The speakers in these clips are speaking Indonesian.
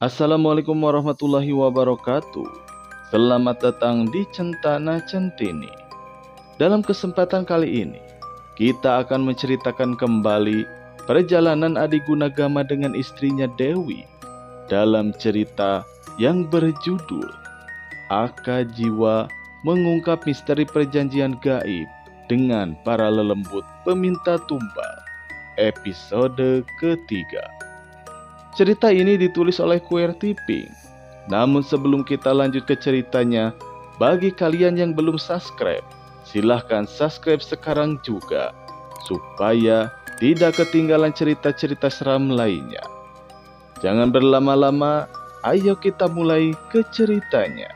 Assalamualaikum warahmatullahi wabarakatuh. Selamat datang di Centana Centini. Dalam kesempatan kali ini, kita akan menceritakan kembali perjalanan Adi Gunagama dengan istrinya Dewi dalam cerita yang berjudul Aka Jiwa Mengungkap Misteri Perjanjian Gaib dengan Para Lelembut Peminta Tumbal, episode ketiga. Cerita ini ditulis oleh Queer Tipping. Namun sebelum kita lanjut ke ceritanya, bagi kalian yang belum subscribe, silahkan subscribe sekarang juga, supaya tidak ketinggalan cerita-cerita seram lainnya. Jangan berlama-lama, ayo kita mulai ke ceritanya.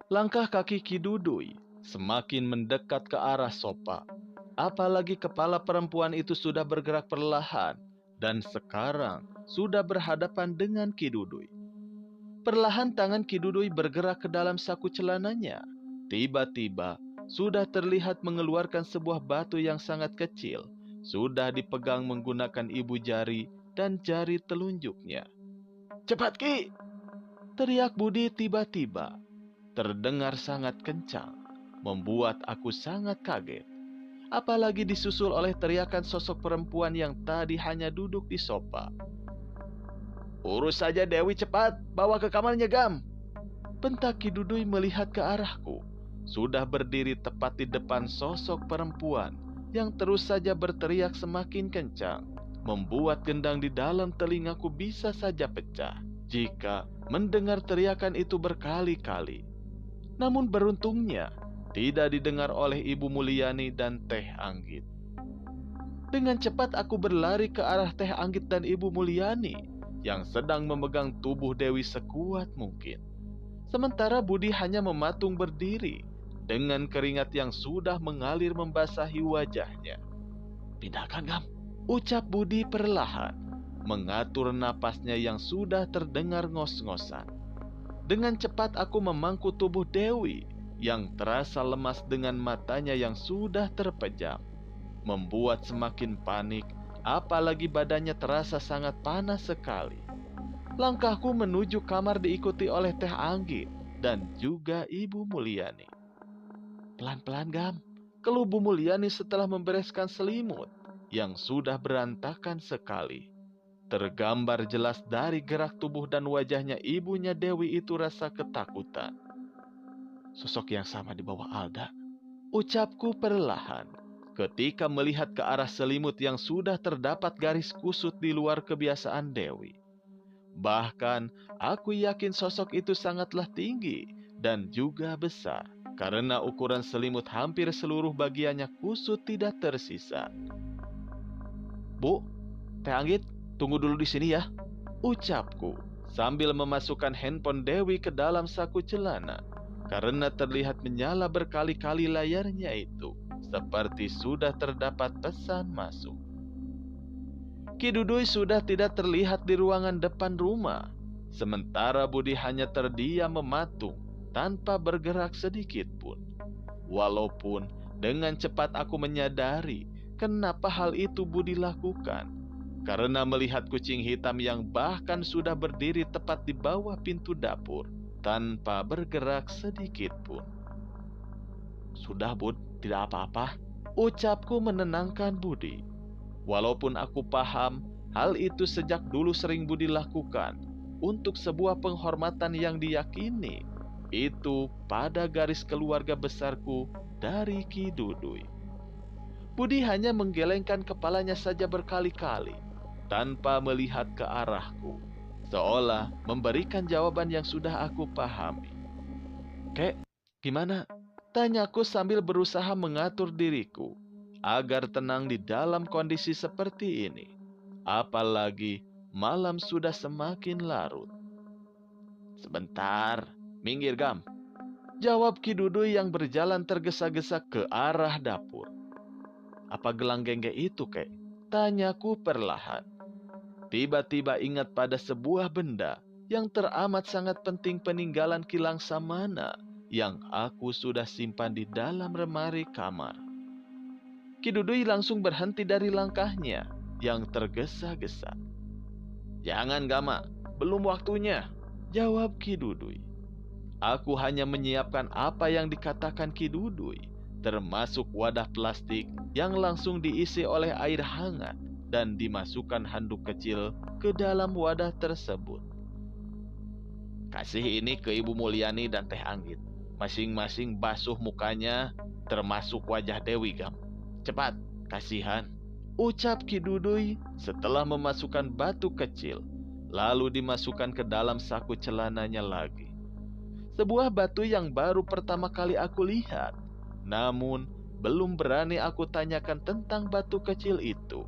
Langkah kaki Ki Dudui semakin mendekat ke arah sofa. Apalagi kepala perempuan itu sudah bergerak perlahan dan sekarang sudah berhadapan dengan Ki Dudui. Perlahan tangan Ki Dudui bergerak ke dalam saku celananya. Tiba-tiba sudah terlihat mengeluarkan sebuah batu yang sangat kecil. Sudah dipegang menggunakan ibu jari dan jari telunjuknya. "Cepat Ki!" teriak Budi tiba-tiba. Terdengar sangat kencang, membuat aku sangat kaget. Apalagi disusul oleh teriakan sosok perempuan yang tadi hanya duduk di sofa. "Urus saja Dewi cepat, bawa ke kamarnya Gam!" bentak Ki Dudui melihat ke arahku. Sudah berdiri tepat di depan sosok perempuan yang terus saja berteriak semakin kencang, membuat gendang di dalam telingaku bisa saja pecah jika mendengar teriakan itu berkali-kali. Namun beruntungnya tidak didengar oleh Ibu Mulyani dan Teh Anggit. Dengan cepat aku berlari ke arah Teh Anggit dan Ibu Mulyani yang sedang memegang tubuh Dewi sekuat mungkin. Sementara Budi hanya mematung berdiri dengan keringat yang sudah mengalir membasahi wajahnya. "Pindahkan Gam," ucap Budi perlahan, mengatur napasnya yang sudah terdengar ngos-ngosan. Dengan cepat aku memangku tubuh Dewi yang terasa lemas dengan matanya yang sudah terpejam, membuat semakin panik, apalagi badannya terasa sangat panas sekali. Langkahku menuju kamar diikuti oleh Teh Anggit dan juga Ibu Mulyani. "Pelan-pelan Gam," keluh Bu Mulyani setelah membereskan selimut yang sudah berantakan sekali. Tergambar jelas dari gerak tubuh dan wajahnya ibunya Dewi itu rasa ketakutan. "Sosok yang sama di bawah Alda," ucapku perlahan, ketika melihat ke arah selimut yang sudah terdapat garis kusut di luar kebiasaan Dewi. Bahkan aku yakin sosok itu sangatlah tinggi dan juga besar, karena ukuran selimut hampir seluruh bagiannya kusut tidak tersisa. "Bu, Teh Anggit, tunggu dulu di sini ya," ucapku sambil memasukkan handphone Dewi ke dalam saku celana, karena terlihat menyala berkali-kali layarnya itu, seperti sudah terdapat pesan masuk. Ki Dudui sudah tidak terlihat di ruangan depan rumah, sementara Budi hanya terdiam mematung tanpa bergerak sedikit pun. Walaupun dengan cepat aku menyadari kenapa hal itu Budi lakukan, karena melihat kucing hitam yang bahkan sudah berdiri tepat di bawah pintu dapur tanpa bergerak sedikit pun. "Sudah Bud, tidak apa-apa," ucapku menenangkan Budi. Walaupun aku paham hal itu sejak dulu sering Budi lakukan untuk sebuah penghormatan yang diyakini itu pada garis keluarga besarku dari Ki Dudui. Budi hanya menggelengkan kepalanya saja berkali-kali tanpa melihat ke arahku, seolah memberikan jawaban yang sudah aku pahami. "Kek, gimana?" tanyaku sambil berusaha mengatur diriku agar tenang di dalam kondisi seperti ini. Apalagi malam sudah semakin larut. "Sebentar, minggir Gam," jawab Ki Dudui yang berjalan tergesa-gesa ke arah dapur. "Apa gelang gengge itu, Kek?" tanyaku perlahan. tiba-tiba ingat pada sebuah benda yang teramat sangat penting peninggalan Kilang Samana yang aku sudah simpan di dalam lemari kamar. Ki Dudui langsung berhenti dari langkahnya yang tergesa-gesa. "Jangan, Gama, belum waktunya," jawab Ki Dudui. Aku hanya menyiapkan apa yang dikatakan Ki Dudui, termasuk wadah plastik yang langsung diisi oleh air hangat dan dimasukkan handuk kecil ke dalam wadah tersebut. "Kasih ini ke Ibu Mulyani dan Teh Anggit. Masing-masing basuh mukanya, termasuk wajah Dewi, Gam. Cepat, kasihan," ucap Ki Dudui setelah memasukkan batu kecil, lalu dimasukkan ke dalam saku celananya lagi. Sebuah batu yang baru pertama kali aku lihat, namun belum berani aku tanyakan tentang batu kecil itu.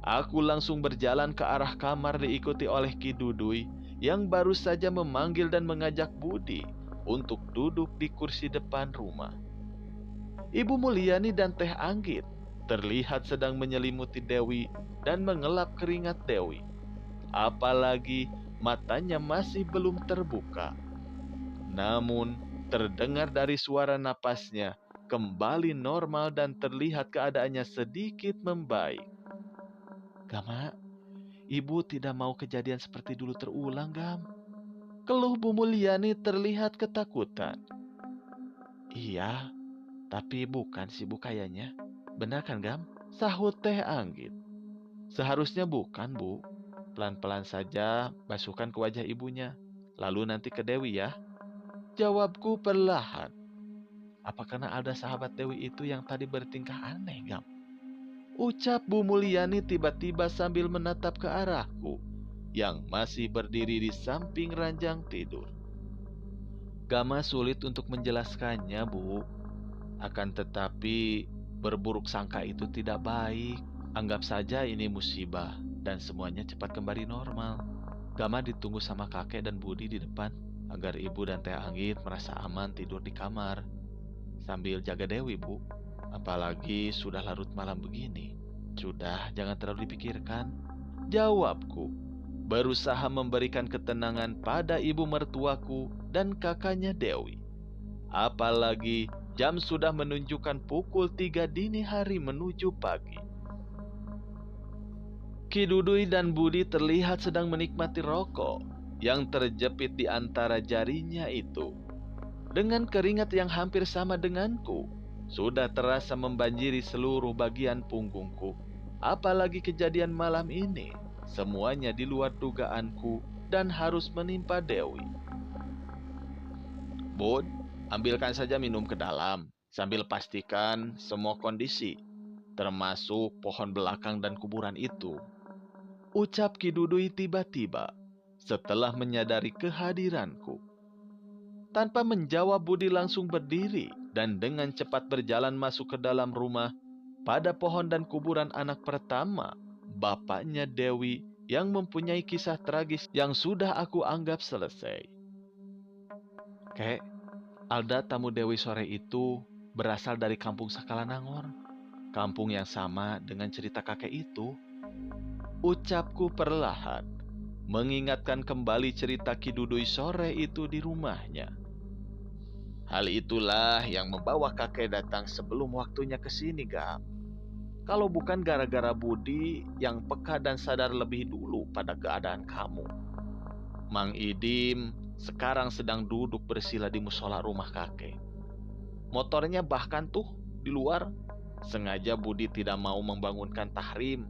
Aku langsung berjalan ke arah kamar diikuti oleh Ki Dudui yang baru saja memanggil dan mengajak Budi untuk duduk di kursi depan rumah. Ibu Mulyani dan Teh Anggit terlihat sedang menyelimuti Dewi dan mengelap keringat Dewi. Apalagi matanya masih belum terbuka. Namun terdengar dari suara napasnya kembali normal dan terlihat keadaannya sedikit membaik. "Gama, ibu tidak mau kejadian seperti dulu terulang, Gam," keluh Bu Mulyani terlihat ketakutan. "Iya, tapi bukan sih Bu kayaknya. Benar kan, Gam?" sahut Teh Anggit. "Seharusnya bukan, Bu. Pelan-pelan saja basuhkan ke wajah ibunya, lalu nanti ke Dewi ya," jawabku perlahan. "Apa karena ada sahabat Dewi itu yang tadi bertingkah aneh, Gam?" ucap Bu Mulyani tiba-tiba sambil menatap ke arahku yang masih berdiri di samping ranjang tidur. "Gama sulit untuk menjelaskannya, Bu. Akan tetapi berburuk sangka itu tidak baik. Anggap saja ini musibah dan semuanya cepat kembali normal. Gama ditunggu sama kakek dan Budi di depan agar ibu dan Teh Anggit merasa aman tidur di kamar sambil jaga Dewi, Bu. Apalagi sudah larut malam begini. Sudah, jangan terlalu dipikirkan," jawabku, berusaha memberikan ketenangan pada ibu mertuaku dan kakaknya Dewi. Apalagi jam sudah menunjukkan pukul 3 dini hari menuju pagi. Ki Dudui dan Budi terlihat sedang menikmati rokok yang terjepit di antara jarinya itu. Dengan keringat yang hampir sama denganku, sudah terasa membanjiri seluruh bagian punggungku. Apalagi kejadian malam ini, semuanya di luar dugaanku dan harus menimpa Dewi. "Bud, ambilkan saja minum ke dalam, sambil pastikan semua kondisi, termasuk pohon belakang dan kuburan itu," ucap Ki Dudui tiba-tiba setelah menyadari kehadiranku. Tanpa menjawab, Budi langsung berdiri dan dengan cepat berjalan masuk ke dalam rumah. Pada pohon dan kuburan anak pertama, bapaknya Dewi yang mempunyai kisah tragis yang sudah aku anggap selesai. "Kek, Alda tamu Dewi sore itu berasal dari kampung Sakalanangor, kampung yang sama dengan cerita kakek itu," ucapku perlahan, mengingatkan kembali cerita Ki Dudui sore itu di rumahnya. "Hal itulah yang membawa kakek datang sebelum waktunya ke sini, Gam. Kalau bukan gara-gara Budi yang peka dan sadar lebih dulu pada keadaan kamu. Mang Idim sekarang sedang duduk bersila di musola rumah kakek. Motornya bahkan tuh di luar. Sengaja Budi tidak mau membangunkan Tahrim.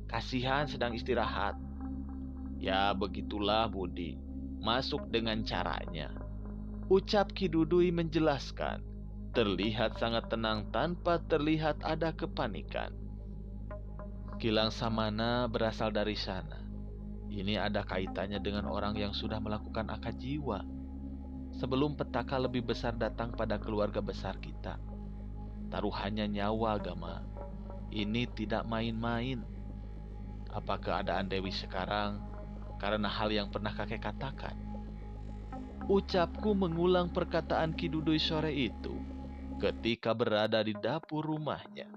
Kasihan sedang istirahat. Ya begitulah Budi, masuk dengan caranya," ucap Ki Dudui menjelaskan, terlihat sangat tenang tanpa terlihat ada kepanikan. "Kilang Samana berasal dari sana. Ini ada kaitannya dengan orang yang sudah melakukan akad jiwa. Sebelum petaka lebih besar datang pada keluarga besar kita. Taruhannya nyawa, Gama. Ini tidak main-main. Apa keadaan Dewi sekarang karena hal yang pernah kakek katakan?" Ucapku mengulang perkataan Ki Dudui sore itu ketika berada di dapur rumahnya.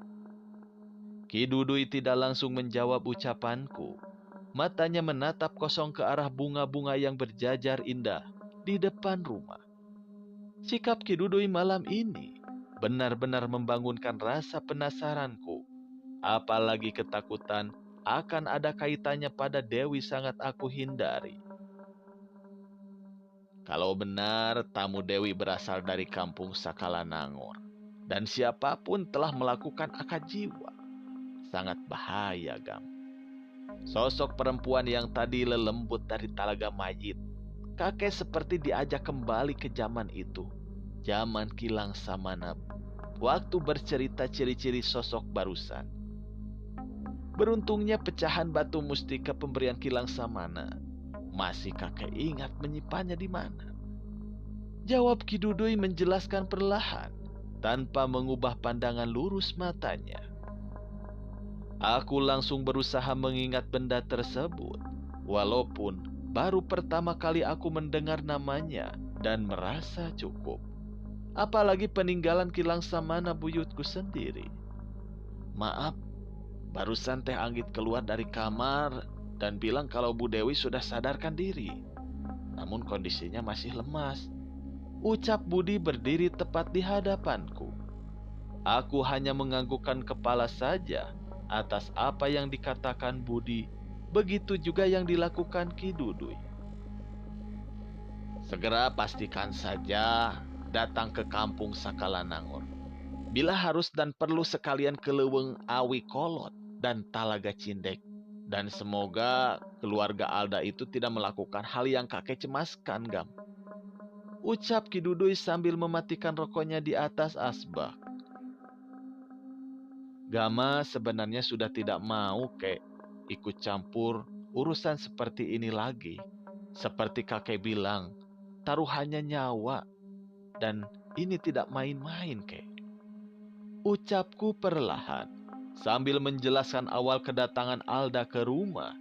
Ki Dudui tidak langsung menjawab ucapanku. Matanya menatap kosong ke arah bunga-bunga yang berjajar indah di depan rumah. Sikap Ki Dudui malam ini benar-benar membangunkan rasa penasaranku, apalagi ketakutan akan ada kaitannya pada Dewi sangat aku hindari. Kalau benar tamu Dewi berasal dari kampung Sakala Nangor, dan siapapun telah melakukan akad jiwa, sangat bahaya, Gam. Sosok perempuan yang tadi lelembut dari Talaga Mayit, kakek seperti diajak kembali ke zaman itu, zaman Kilang Samana, waktu bercerita ciri-ciri sosok barusan. Beruntungnya pecahan batu mustika pemberian Kilang Samana, masih kakek ingat menyimpannya di mana. Jawab Ki Dudui menjelaskan perlahan, tanpa mengubah pandangan lurus matanya. Aku langsung berusaha mengingat benda tersebut, walaupun baru pertama kali aku mendengar namanya dan merasa cukup. Apalagi peninggalan Kilang Samana buyutku sendiri. Maaf, barusan Teh Anggit keluar dari kamar dan bilang kalau Bu Dewi sudah sadarkan diri. Namun kondisinya masih lemas. Ucap Budi berdiri tepat di hadapanku. Aku hanya menganggukkan kepala saja atas apa yang dikatakan Budi, begitu juga yang dilakukan Ki Dudui. Segera pastikan saja datang ke kampung Sakala Nangor. Bila harus dan perlu sekalian ke Leuweung Awi Kolot dan Talaga Cindek. Dan semoga keluarga Alda itu tidak melakukan hal yang kakek cemaskan, Gam. Ucap Ki Dudui sambil mematikan rokoknya di atas asbak. Gama sebenarnya sudah tidak mau ikut campur urusan seperti ini lagi. Seperti kakek bilang, taruhannya nyawa. Dan ini tidak main-main, Ucapku perlahan, sambil menjelaskan awal kedatangan Alda ke rumah,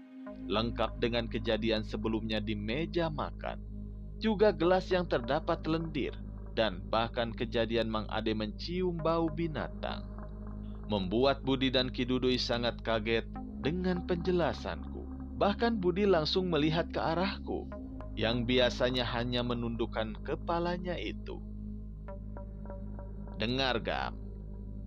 lengkap dengan kejadian sebelumnya di meja makan, juga gelas yang terdapat lendir, dan bahkan kejadian Mang Ade mencium bau binatang. Membuat Budi dan Ki Dudui sangat kaget dengan penjelasanku. Bahkan Budi langsung melihat ke arahku, yang biasanya hanya menundukkan kepalanya itu. Dengar, Gam.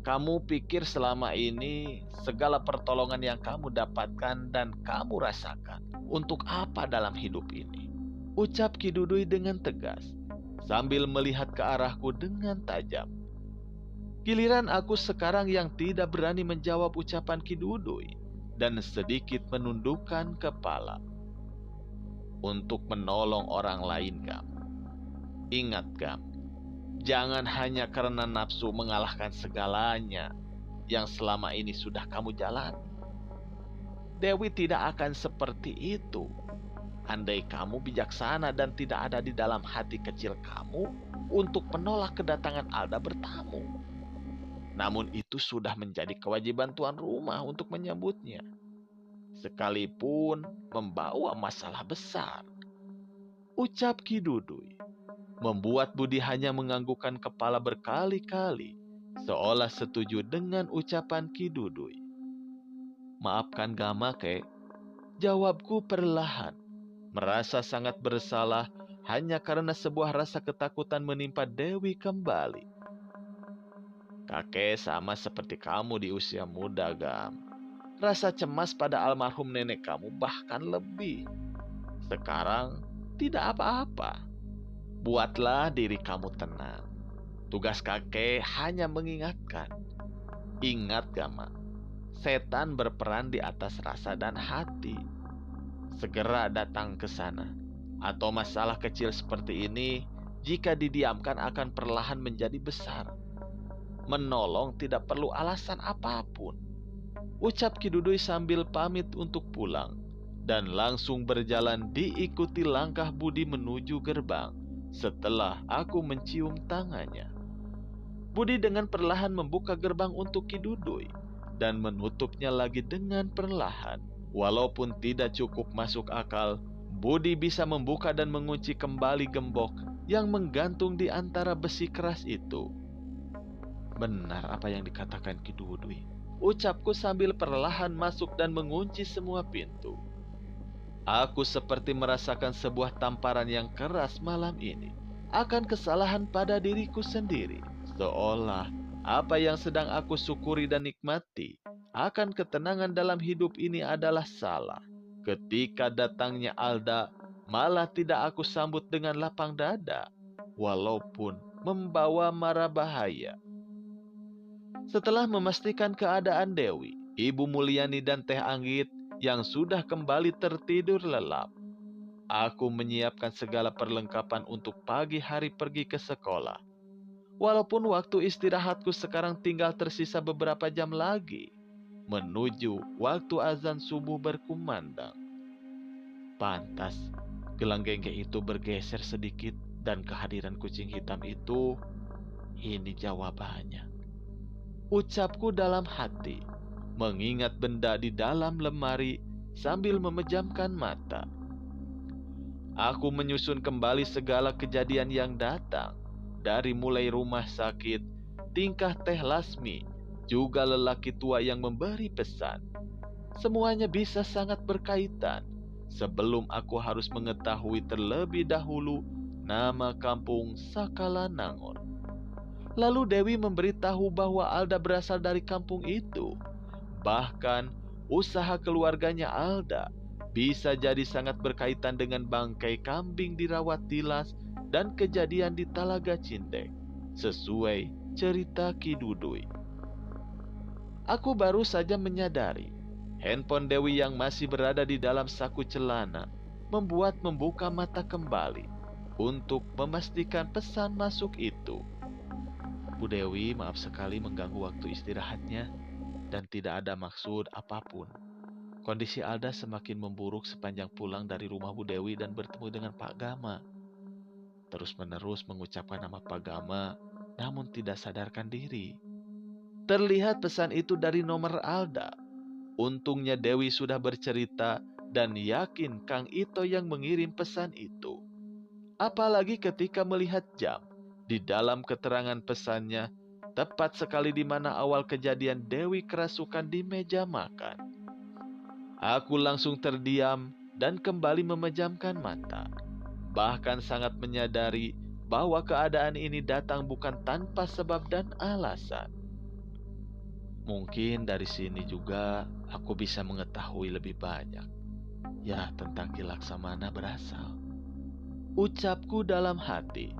Kamu pikir selama ini segala pertolongan yang kamu dapatkan dan kamu rasakan untuk apa dalam hidup ini? Ucap Ki Dudui dengan tegas, sambil melihat ke arahku dengan tajam. Giliran aku sekarang yang tidak berani menjawab ucapan Ki Dudui dan sedikit menundukkan kepala. Untuk menolong orang lain, Gam. Ingat, Gam, jangan hanya karena nafsu mengalahkan segalanya yang selama ini sudah kamu jalani. Dewi tidak akan seperti itu. Andai kamu bijaksana dan tidak ada di dalam hati kecil kamu untuk menolak kedatangan Alda bertamu. Namun itu sudah menjadi kewajiban tuan rumah untuk menyambutnya, sekalipun membawa masalah besar. Ucap Ki Dudui, membuat Budi hanya menganggukkan kepala berkali-kali, seolah setuju dengan ucapan Ki Dudui. Maafkan Gama, jawabku perlahan, merasa sangat bersalah hanya karena sebuah rasa ketakutan menimpa Dewi kembali. Kakek sama seperti kamu di usia muda, Gam. Rasa cemas pada almarhum nenek kamu bahkan lebih. Sekarang tidak apa-apa. Buatlah diri kamu tenang. Tugas kakek hanya mengingatkan. Ingat, Gama, setan berperan di atas rasa dan hati. Segera datang ke sana. Atau masalah kecil seperti ini, jika didiamkan akan perlahan menjadi besar. Menolong tidak perlu alasan apapun. Ucap Ki Dudui sambil pamit untuk pulang, dan langsung berjalan diikuti langkah Budi menuju gerbang setelah aku mencium tangannya. Budi dengan perlahan membuka gerbang untuk Ki Dudui dan menutupnya lagi dengan perlahan. Walaupun tidak cukup masuk akal, Budi bisa membuka dan mengunci kembali gembok yang menggantung di antara besi keras itu. Benar apa yang dikatakan Ki Dudui, ucapku sambil perlahan masuk dan mengunci semua pintu. Aku seperti merasakan sebuah tamparan yang keras malam ini akan kesalahan pada diriku sendiri. Seolah apa yang sedang aku syukuri dan nikmati akan ketenangan dalam hidup ini adalah salah. Ketika datangnya Alda, malah tidak aku sambut dengan lapang dada, walaupun membawa mara bahaya. Setelah memastikan keadaan Dewi, Ibu Mulyani dan Teh Anggit yang sudah kembali tertidur lelap, aku menyiapkan segala perlengkapan untuk pagi hari pergi ke sekolah. Walaupun waktu istirahatku sekarang tinggal tersisa beberapa jam lagi, menuju waktu azan subuh berkumandang. Pantas, gelang gengge itu bergeser sedikit dan kehadiran kucing hitam itu, ini jawabannya. Ucapku dalam hati, mengingat benda di dalam lemari sambil memejamkan mata. Aku menyusun kembali segala kejadian yang datang, dari mulai rumah sakit, tingkah Teh Lasmi, juga lelaki tua yang memberi pesan. Semuanya bisa sangat berkaitan. Sebelum aku harus mengetahui terlebih dahulu nama kampung Sakala Nangon. Lalu Dewi memberitahu bahwa Alda berasal dari kampung itu. Bahkan usaha keluarganya Alda bisa jadi sangat berkaitan dengan bangkai kambing dirawat tilas dan kejadian di Talaga Cindek, sesuai cerita Ki Dudui. Aku baru saja menyadari handphone Dewi yang masih berada di dalam saku celana membuka mata kembali untuk memastikan pesan masuk itu. Bu Dewi, maaf sekali mengganggu waktu istirahatnya dan tidak ada maksud apapun. Kondisi Alda semakin memburuk sepanjang pulang dari rumah Bu Dewi dan bertemu dengan Pak Gama. Terus-menerus mengucapkan nama Pak Gama, namun tidak sadarkan diri. Terlihat pesan itu dari nomor Alda. Untungnya Dewi sudah bercerita dan yakin Kang Ito yang mengirim pesan itu. Apalagi ketika melihat jam. Di dalam keterangan pesannya, tepat sekali di mana awal kejadian Dewi kerasukan di meja makan. Aku langsung terdiam dan kembali memejamkan mata. Bahkan sangat menyadari bahwa keadaan ini datang bukan tanpa sebab dan alasan. Mungkin dari sini juga aku bisa mengetahui lebih banyak, ya, tentang Ki Laksamana berasal. Ucapku dalam hati.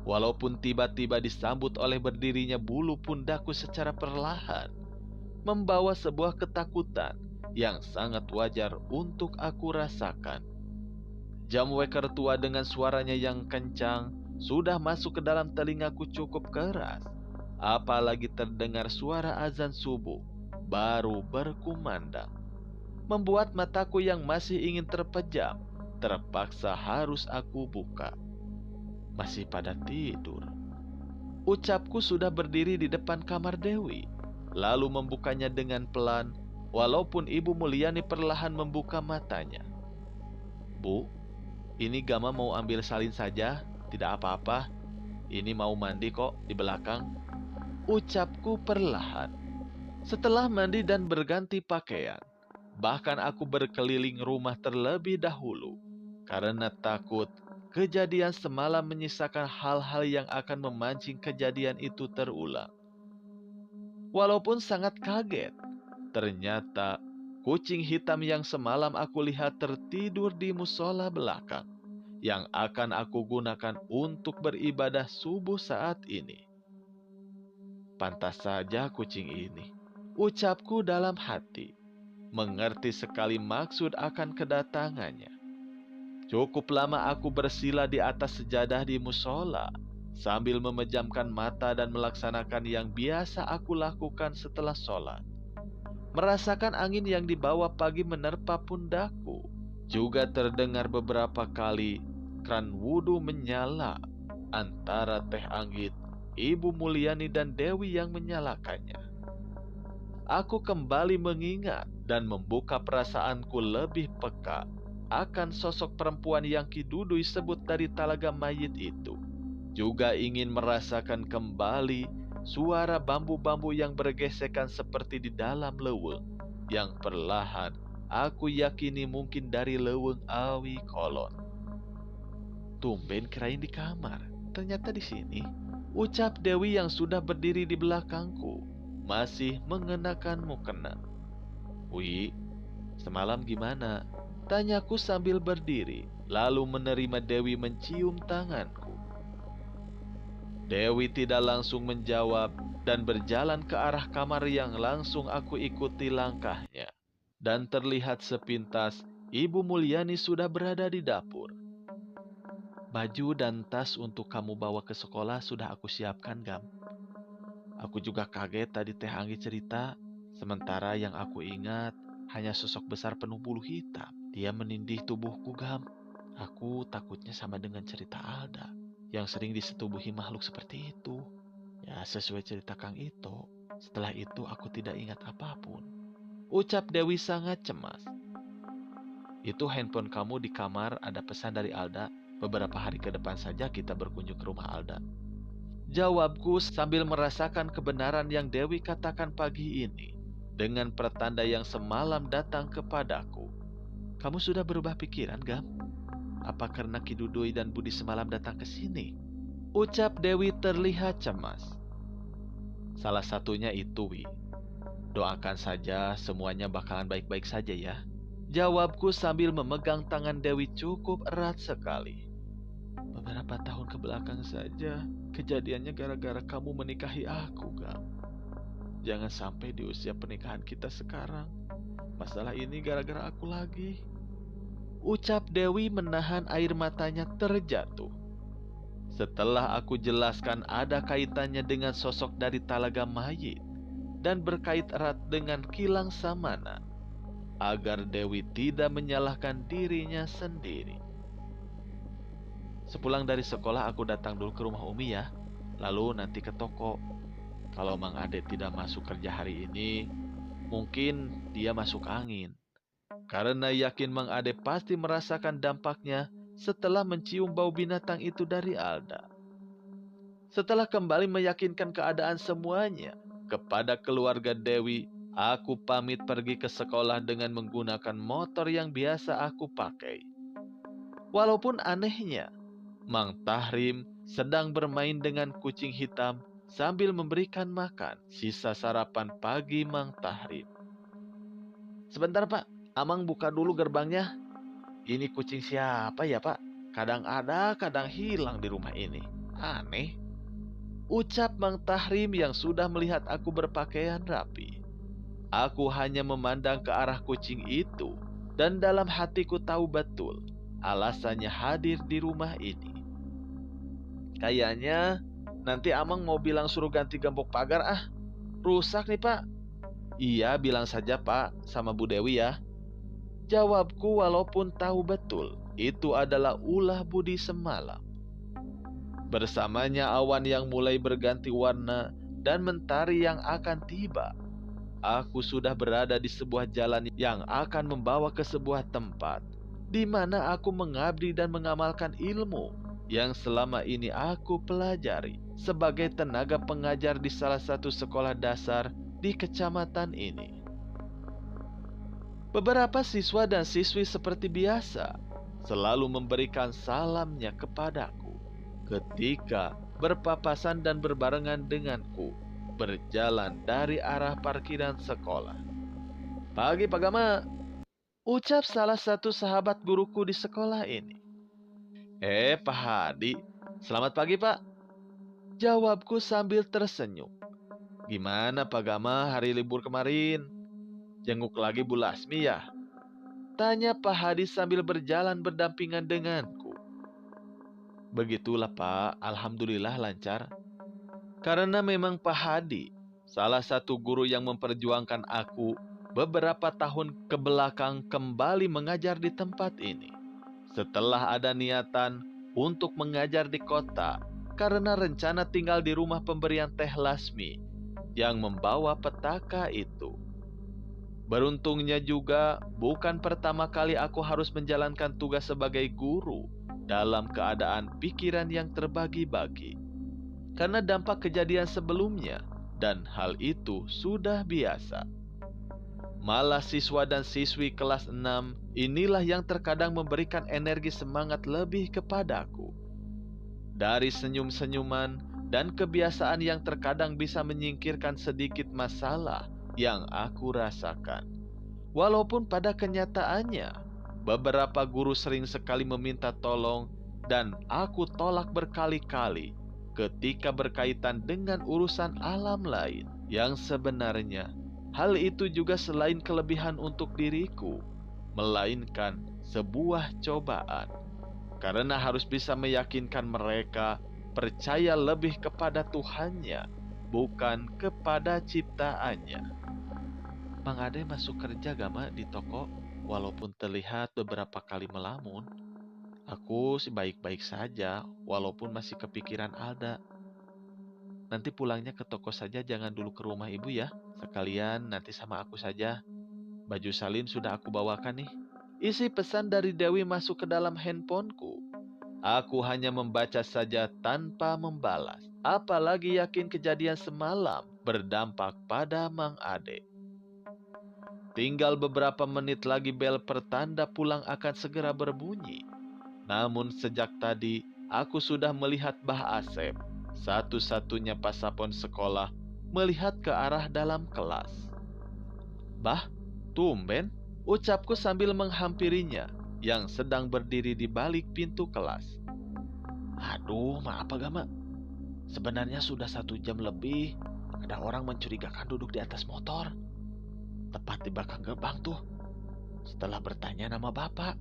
Walaupun tiba-tiba disambut oleh berdirinya bulu pundakku secara perlahan, membawa sebuah ketakutan yang sangat wajar untuk aku rasakan. Jam weker tua dengan suaranya yang kencang sudah masuk ke dalam telingaku cukup keras. Apalagi terdengar suara azan subuh baru berkumandang, membuat mataku yang masih ingin terpejam terpaksa harus aku buka. Masih pada tidur. Ucapku sudah berdiri di depan kamar Dewi, lalu membukanya dengan pelan, walaupun Ibu Mulyani perlahan membuka matanya. Bu, ini Gama mau ambil salin saja, tidak apa-apa. Ini mau mandi kok di belakang. Ucapku perlahan. Setelah mandi dan berganti pakaian, bahkan aku berkeliling rumah terlebih dahulu, karena takut kejadian semalam menyisakan hal-hal yang akan memancing kejadian itu terulang. Walaupun sangat kaget, ternyata kucing hitam yang semalam aku lihat tertidur di musola belakang, yang akan aku gunakan untuk beribadah subuh saat ini. Pantas saja kucing ini, ucapku dalam hati, mengerti sekali maksud akan kedatangannya. Cukup lama aku bersila di atas sejadah di musola, sambil memejamkan mata dan melaksanakan yang biasa aku lakukan setelah sholat. Merasakan angin yang dibawa pagi menerpa pundakku. Juga terdengar beberapa kali kran wudhu menyala, antara Teh Anggit, Ibu Mulyani dan Dewi yang menyalakannya. Aku kembali mengingat dan membuka perasaanku lebih peka akan sosok perempuan yang Ki Dudui sebut dari Talaga Mayit itu. Juga ingin merasakan kembali suara bambu-bambu yang bergesekan seperti di dalam leweng, yang perlahan aku yakini mungkin dari Leuweung Awi Kolon. Tumben kirain di kamar, ternyata di sini. Ucap Dewi yang sudah berdiri di belakangku, masih mengenakan mukena. Wi, semalam gimana? Tanyaku sambil berdiri, lalu menerima Dewi mencium tanganku. Dewi tidak langsung menjawab dan berjalan ke arah kamar yang langsung aku ikuti langkahnya. Dan terlihat sepintas Ibu Mulyani sudah berada di dapur. Baju dan tas untuk kamu bawa ke sekolah sudah aku siapkan, Gam. Aku juga kaget tadi Teh Anggi cerita, sementara yang aku ingat hanya sosok besar penuh bulu hitam. Dia menindih tubuhku, Gam. Aku takutnya sama dengan cerita Alda, yang sering disetubuhi makhluk seperti itu. Ya, sesuai cerita Kang Ito. Setelah itu aku tidak ingat apapun. Ucap Dewi sangat cemas. Itu handphone kamu di kamar, ada pesan dari Alda. Beberapa hari ke depan saja kita berkunjung ke rumah Alda. Jawabku sambil merasakan kebenaran yang Dewi katakan pagi ini. Dengan pertanda yang semalam datang kepadaku. Kamu sudah berubah pikiran, Gam? Apa karena Ki Dudui dan Budi semalam datang ke sini? Ucap Dewi terlihat cemas. Salah satunya itu, Wi. Doakan saja semuanya bakalan baik-baik saja ya. Jawabku sambil memegang tangan Dewi cukup erat sekali. Beberapa tahun ke belakang saja, kejadiannya gara-gara kamu menikahi aku, Gam. Jangan sampai di usia pernikahan kita sekarang, masalah ini gara-gara aku lagi. Ucap Dewi menahan air matanya terjatuh. Setelah aku jelaskan ada kaitannya dengan sosok dari Talaga Mayit dan berkait erat dengan Kilang Samana, agar Dewi tidak menyalahkan dirinya sendiri. Sepulang dari sekolah aku datang dulu ke rumah Umi ya, lalu nanti ke toko. Kalau Mang Ade tidak masuk kerja hari ini, mungkin dia masuk angin. Karena yakin Mang Ade pasti merasakan dampaknya setelah mencium bau binatang itu dari Alda. Setelah kembali meyakinkan keadaan semuanya kepada keluarga Dewi, aku pamit pergi ke sekolah dengan menggunakan motor yang biasa aku pakai. Walaupun anehnya, Mang Tahrim sedang bermain dengan kucing hitam sambil memberikan makan sisa sarapan pagi Mang Tahrim. Sebentar Pak, Amang buka dulu gerbangnya. Ini kucing siapa ya Pak? Kadang ada, kadang hilang di rumah ini. Aneh. Ucap Mang Tahrim yang sudah melihat aku berpakaian rapi. Aku hanya memandang ke arah kucing itu, dan dalam hatiku tahu betul alasannya hadir di rumah ini. Kayaknya nanti Amang mau bilang suruh ganti gembok pagar ah. Rusak nih Pak. Iya bilang saja Pak sama Bu Dewi ya. Jawabku walaupun tahu betul itu adalah ulah Budi semalam. Bersamanya awan yang mulai berganti warna dan mentari yang akan tiba. Aku sudah berada di sebuah jalan yang akan membawa ke sebuah tempat di mana aku mengabdi dan mengamalkan ilmu yang selama ini aku pelajari sebagai tenaga pengajar di salah satu sekolah dasar di kecamatan ini. Beberapa siswa dan siswi seperti biasa selalu memberikan salamnya kepadaku ketika berpapasan dan berbarengan denganku berjalan dari arah parkiran sekolah. Pagi Pak Gama, ucap salah satu sahabat guruku di sekolah ini. Pak Hadi, selamat pagi Pak. Jawabku sambil tersenyum. Gimana Pak Gama hari libur kemarin? Jenguk lagi Bu Lasmi ya? Tanya Pak Hadi sambil berjalan berdampingan denganku. Begitulah Pak, alhamdulillah lancar. Karena memang Pak Hadi, salah satu guru yang memperjuangkan aku beberapa tahun ke belakang kembali mengajar di tempat ini. Setelah ada niatan untuk mengajar di kota karena rencana tinggal di rumah pemberian Teh Lasmi yang membawa petaka itu. Beruntungnya juga bukan pertama kali aku harus menjalankan tugas sebagai guru dalam keadaan pikiran yang terbagi-bagi. Karena dampak kejadian sebelumnya dan hal itu sudah biasa. Malah siswa dan siswi kelas 6 inilah yang terkadang memberikan energi semangat lebih kepadaku. Dari senyum-senyuman dan kebiasaan yang terkadang bisa menyingkirkan sedikit masalah yang aku rasakan. Walaupun pada kenyataannya, beberapa guru sering sekali meminta tolong dan aku tolak berkali-kali ketika berkaitan dengan urusan alam lain yang sebenarnya hal itu juga selain kelebihan untuk diriku, melainkan sebuah cobaan. Karena harus bisa meyakinkan mereka percaya lebih kepada Tuhannya, bukan kepada ciptaannya. Mang Ade masuk kerja gama di toko, walaupun terlihat beberapa kali melamun. Aku sih baik-baik saja, walaupun masih kepikiran Alda. Nanti pulangnya ke toko saja, jangan dulu ke rumah ibu ya. Sekalian nanti sama aku saja. Baju salin sudah aku bawakan nih. Isi pesan dari Dewi masuk ke dalam handphoneku. Aku hanya membaca saja tanpa membalas. Apalagi yakin kejadian semalam berdampak pada Mang Ade. Tinggal beberapa menit lagi bel pertanda pulang akan segera berbunyi. Namun sejak tadi aku sudah melihat Bah Asep, satu-satunya pasapon sekolah, melihat ke arah dalam kelas. Bah, tumben, ucapku sambil menghampirinya yang sedang berdiri di balik pintu kelas. Aduh, maaf agama. Sebenarnya sudah 1 jam lebih, ada orang mencurigakan duduk di atas motor. Tepat di belakang gerbang tuh. Setelah bertanya nama bapak,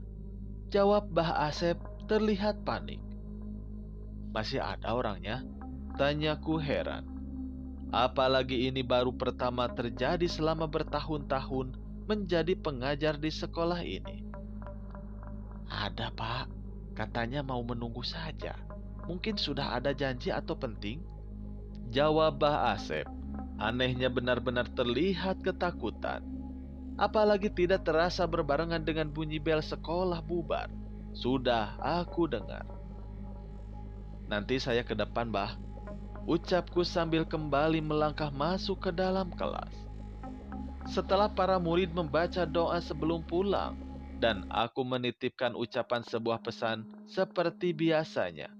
jawab Bah Asep terlihat panik. Masih ada orangnya? Tanyaku heran. Apalagi ini baru pertama terjadi selama bertahun-tahun menjadi pengajar di sekolah ini. Ada pak, katanya mau menunggu saja. Mungkin sudah ada janji atau penting? Jawab Bah Asep. Anehnya benar-benar terlihat ketakutan. Apalagi tidak terasa berbarengan dengan bunyi bel sekolah bubar. Sudah aku dengar. Nanti saya ke depan, Bah. Ucapku sambil kembali melangkah masuk ke dalam kelas. Setelah para murid membaca doa sebelum pulang, dan aku menitipkan ucapan sebuah pesan seperti biasanya.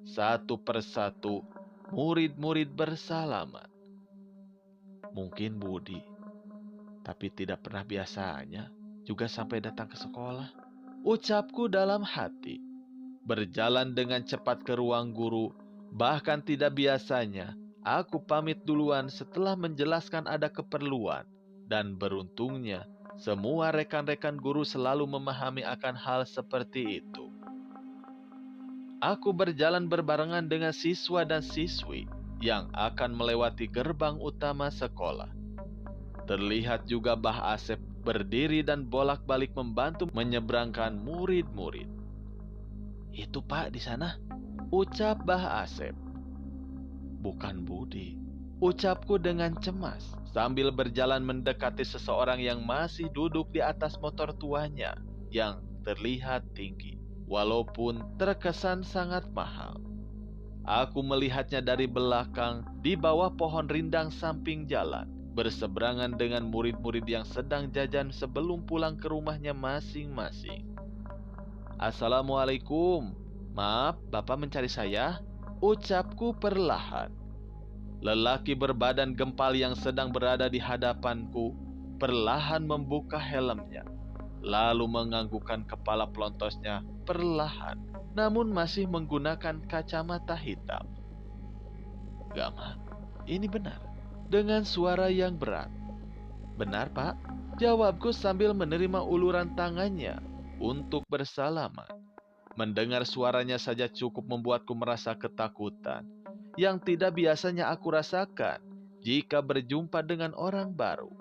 Satu persatu, murid-murid bersalaman. Mungkin Budi, tapi tidak pernah biasanya juga sampai datang ke sekolah. Ucapku dalam hati. Berjalan dengan cepat ke ruang guru, bahkan tidak biasanya. Aku pamit duluan setelah menjelaskan ada keperluan. Dan beruntungnya, semua rekan-rekan guru selalu memahami akan hal seperti itu. Aku berjalan berbarengan dengan siswa dan siswi yang akan melewati gerbang utama sekolah. Terlihat juga Bah Asep berdiri dan bolak-balik membantu menyeberangkan murid-murid. Itu pak di sana, ucap Bah Asep. Bukan Budi, ucapku dengan cemas sambil berjalan mendekati seseorang yang masih duduk di atas motor tuanya yang terlihat tinggi, walaupun terkesan sangat mahal. Aku melihatnya dari belakang di bawah pohon rindang samping jalan, berseberangan dengan murid-murid yang sedang jajan sebelum pulang ke rumahnya masing-masing. Assalamualaikum. Maaf, Bapak mencari saya? Ucapku perlahan. Lelaki berbadan gempal yang sedang berada di hadapanku perlahan membuka helmnya, lalu menganggukkan kepala pelontosnya perlahan, namun masih menggunakan kacamata hitam. Gama, ini benar. Dengan suara yang berat. Benar, Pak. Jawabku sambil menerima uluran tangannya untuk bersalaman. Mendengar suaranya saja cukup membuatku merasa ketakutan yang tidak biasanya aku rasakan jika berjumpa dengan orang baru.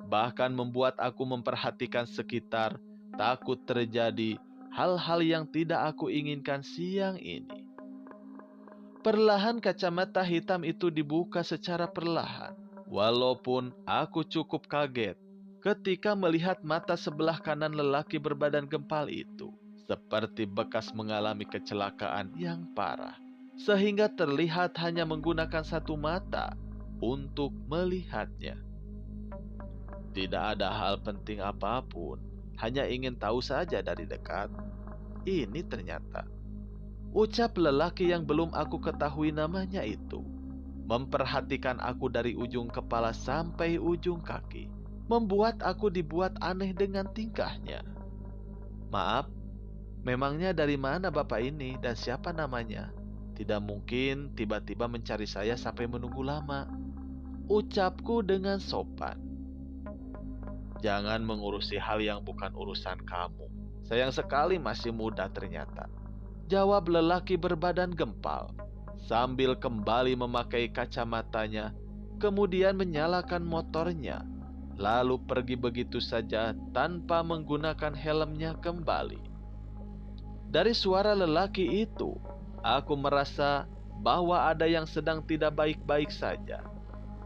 Bahkan membuat aku memperhatikan sekitar, takut terjadi hal-hal yang tidak aku inginkan siang ini. Perlahan kacamata hitam itu dibuka secara perlahan, walaupun aku cukup kaget ketika melihat mata sebelah kanan lelaki berbadan gempal itu seperti bekas mengalami kecelakaan yang parah, sehingga terlihat hanya menggunakan satu mata untuk melihatnya. Tidak ada hal penting apapun, hanya ingin tahu saja dari dekat. Ini ternyata ucap lelaki yang belum aku ketahui namanya itu. Memperhatikan aku dari ujung kepala sampai ujung kaki, membuat aku dibuat aneh dengan tingkahnya. Maaf, memangnya dari mana bapak ini dan siapa namanya? Tidak mungkin tiba-tiba mencari saya sampai menunggu lama. Ucapku dengan sopan. Jangan mengurusi hal yang bukan urusan kamu. Sayang sekali masih muda ternyata. Jawab lelaki berbadan gempal, sambil kembali memakai kacamatanya, kemudian menyalakan motornya, lalu pergi begitu saja tanpa menggunakan helmnya kembali. Dari suara lelaki itu, aku merasa bahwa ada yang sedang tidak baik-baik saja.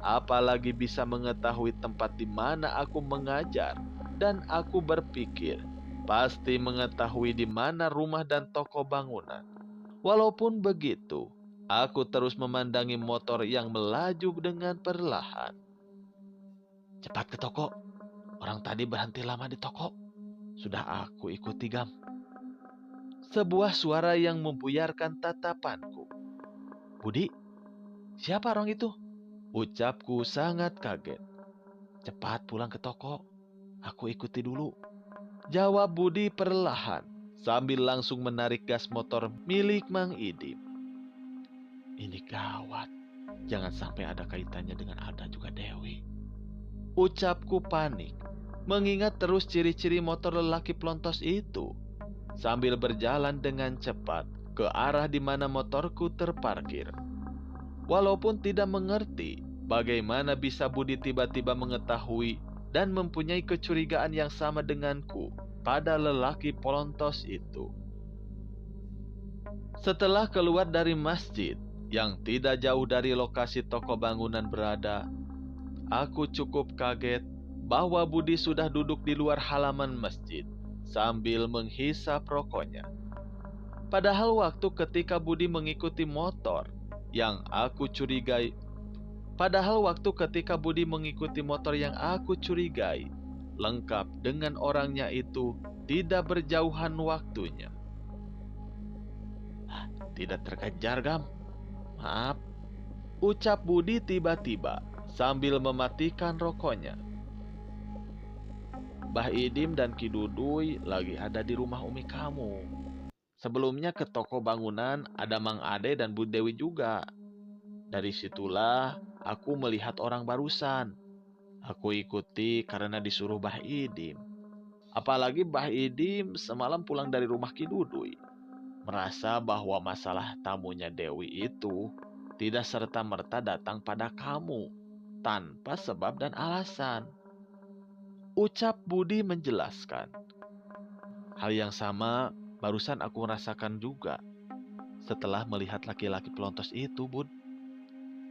Apalagi bisa mengetahui tempat di mana aku mengajar, dan aku berpikir pasti mengetahui di mana rumah dan toko bangunan. Walaupun begitu, aku terus memandangi motor yang melaju dengan perlahan. Cepat ke toko, orang tadi berhenti lama di toko. Sudah aku ikuti, Gam. Sebuah suara yang membuyarkan tatapanku. Budi, siapa orang itu? Ucapku sangat kaget. Cepat pulang ke toko, aku ikuti dulu. Jawab Budi perlahan, sambil langsung menarik gas motor milik Mang Idim. Ini gawat, jangan sampai ada kaitannya dengan Alda juga Dewi. Ucapku panik, mengingat terus ciri-ciri motor lelaki pelontos itu. Sambil berjalan dengan cepat ke arah di mana motorku terparkir. Walaupun tidak mengerti bagaimana bisa Budi tiba-tiba mengetahui dan mempunyai kecurigaan yang sama denganku pada lelaki pelontos itu. Setelah keluar dari masjid yang tidak jauh dari lokasi toko bangunan berada, aku cukup kaget bahwa Budi sudah duduk di luar halaman masjid sambil menghisap rokoknya. Padahal waktu ketika Budi mengikuti motor yang aku curigai, lengkap dengan orangnya itu tidak berjauhan waktunya. Tidak terkejar, Gam. Maaf, ucap Budi tiba-tiba sambil mematikan rokoknya. Mbah Idim dan Ki Dudui lagi ada di rumah Umi kamu. Sebelumnya ke toko bangunan ada Mang Ade dan Bu Dewi juga. Dari situlah aku melihat orang barusan. Aku ikuti karena disuruh Mbah Idim. Apalagi Mbah Idim semalam pulang dari rumah Ki Dudui. Merasa bahwa masalah tamunya Dewi itu tidak serta-merta datang pada kamu tanpa sebab dan alasan. Ucap Budi menjelaskan. Hal yang sama barusan aku rasakan juga setelah melihat laki-laki pelontos itu, Bud.